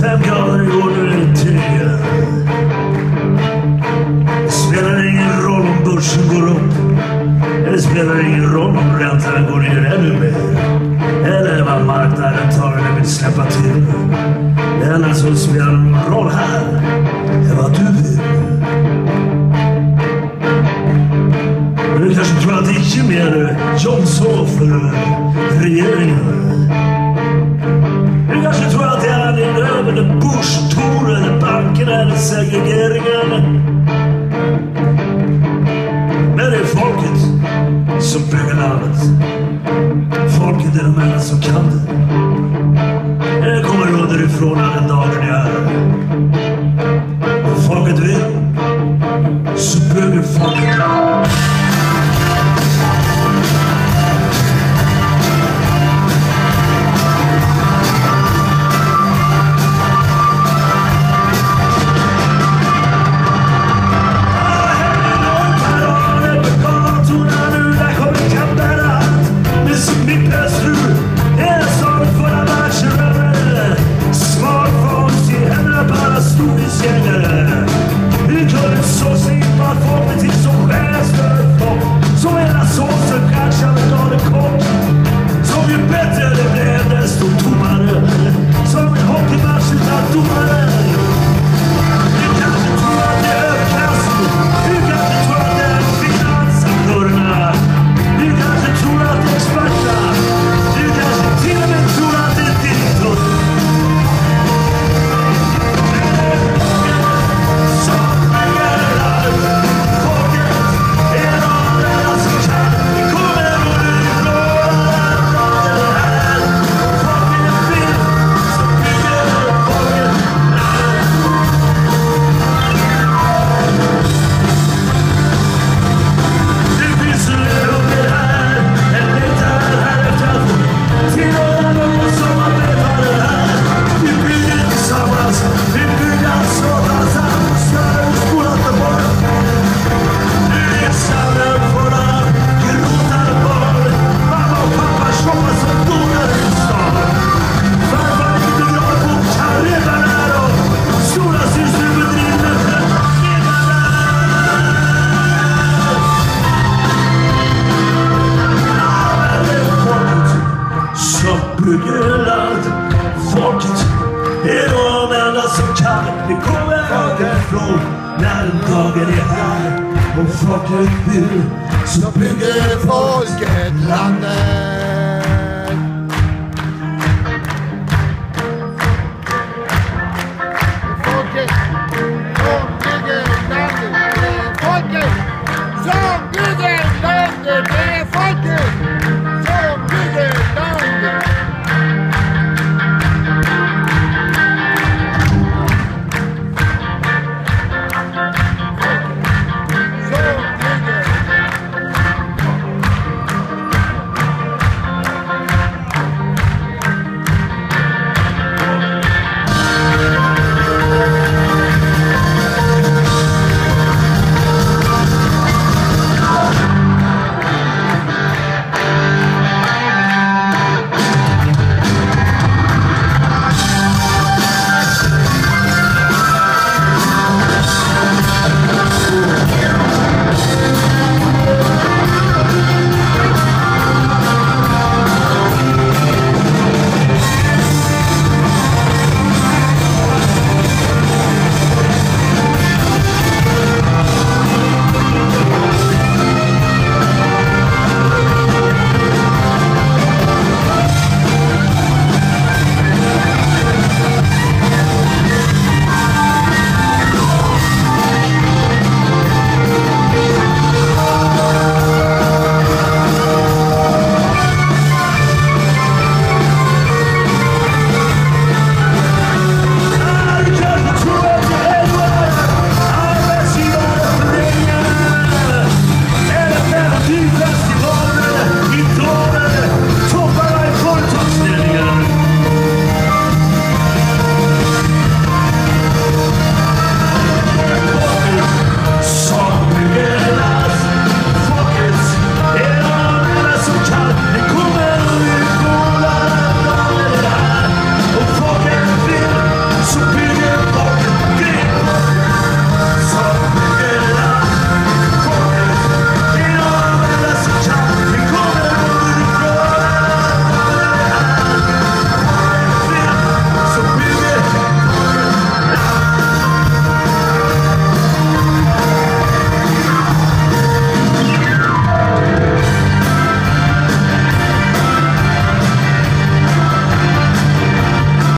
5 grader igår, nu är det 3. Det spelar ingen roll om börsen går upp. Det spelar ingen roll om räntan går ner ännu mer. Eller vad marknaden tar eller vill släppa till. Det enda som spelar någon roll här är vad du vill. Men du kanske tror att det är Jimmy eller Johnson för regeringen. Du kanske tror att det är din över eller Bush, Tor eller bankerna eller segregeringen. Men det är folket som bygger landet. Folket är de enda som kan det. Det kommer underifrån den dagen jag är här. Om folket vill så bygger folket landet. Folket är de enda som kan. Det kommer härifrån när dagen är här. Om folket vill så bygger folket landet.